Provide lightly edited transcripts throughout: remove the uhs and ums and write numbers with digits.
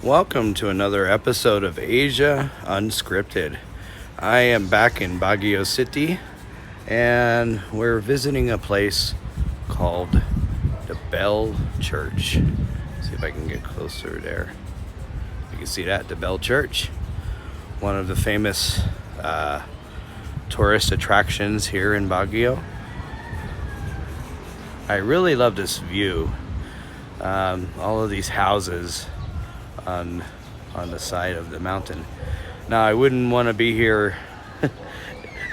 Welcome to another episode of Asia Unscripted. I am back in Baguio City and we're visiting a place called the Bell Church. See if I can get closer there. You can see that, the Bell Church. One of the famous tourist attractions here in Baguio. I really love this view. All of these houses on the side of the mountain. Now I wouldn't want to be here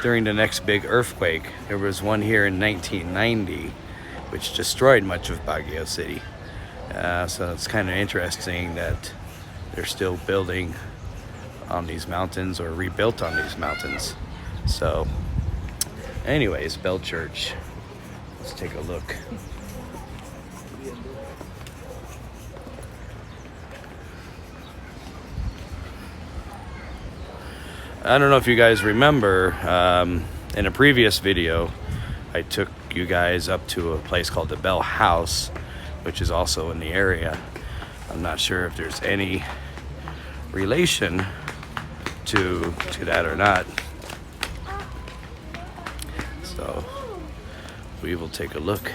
during the next big earthquake. There was one here in 1990 which destroyed much of Baguio City. So it's kind of interesting that they're still building on these mountains or rebuilt on these mountains. So anyways, Bell Church. Let's take a look. I don't know if you guys remember, in a previous video, I took you guys up to a place called the Bell House, which is also in the area. I'm not sure if there's any relation to that or not. So we will take a look.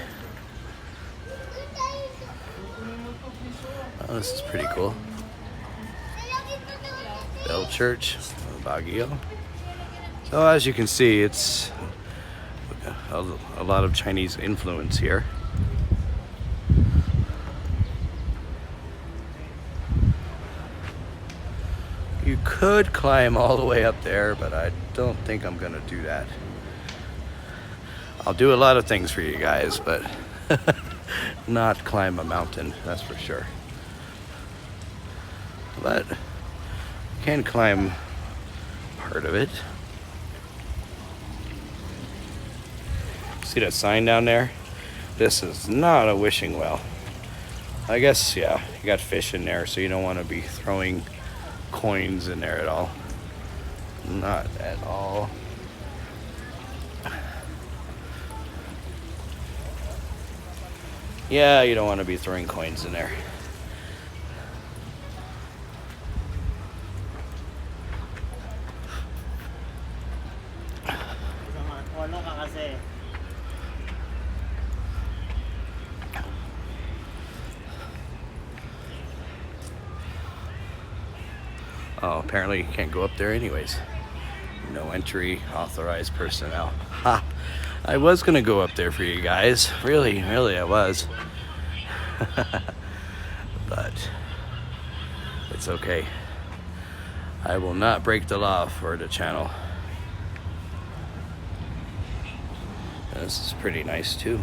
Oh, this is pretty cool. Bell Church, Baguio. So as you can see, it's a lot of Chinese influence here. You could climb all the way up there, but I don't think I'm gonna do that. I'll do a lot of things for you guys, but not climb a mountain, that's for sure. But can climb part of it. See that sign down there? This is not a wishing well. I guess, yeah, you got fish in there, so you don't want to be throwing coins in there at all. Not at all. Yeah, you don't want to be throwing coins in there. Oh, apparently you can't go up there anyways. No entry, authorized personnel. Ha! I was gonna go up there for you guys. Really I was. But it's okay. I will not break the law for the channel. And this is pretty nice too.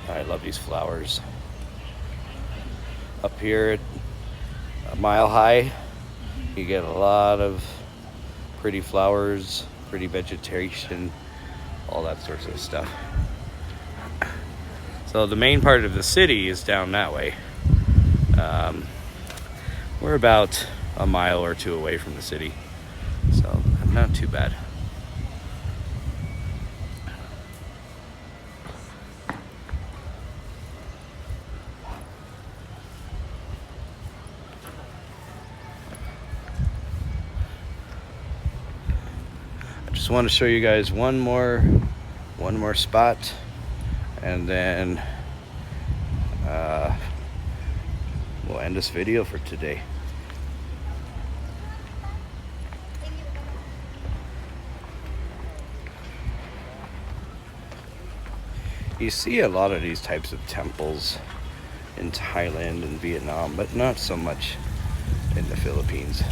I love these flowers. Up here, a mile high, you get a lot of pretty flowers, pretty vegetation, all that sorts of stuff. So the main part of the city is down that way. We're about a mile or two away from the city, so not too bad. Just want to show you guys one more spot, and then we'll end this video for today. You see a lot of these types of temples in Thailand and Vietnam, but not so much in the Philippines.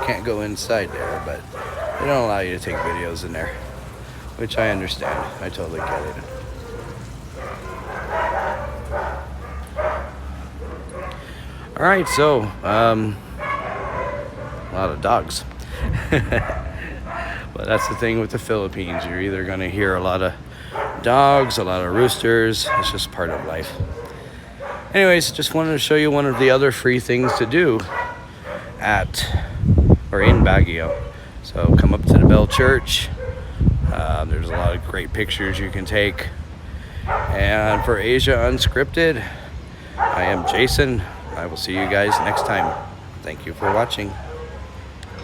Can't go inside there, but they don't allow you to take videos in there, which I understand. I totally get it. All right, so a lot of dogs. But that's the thing with the Philippines. You're either going to hear a lot of dogs, a lot of roosters. It's just part of life. Anyways, just wanted to show you one of the other free things to do in Baguio. So come up to the Bell Church. There's a lot of great pictures you can take. And for Asia Unscripted, I am Jason. I will see you guys next time. Thank you for watching.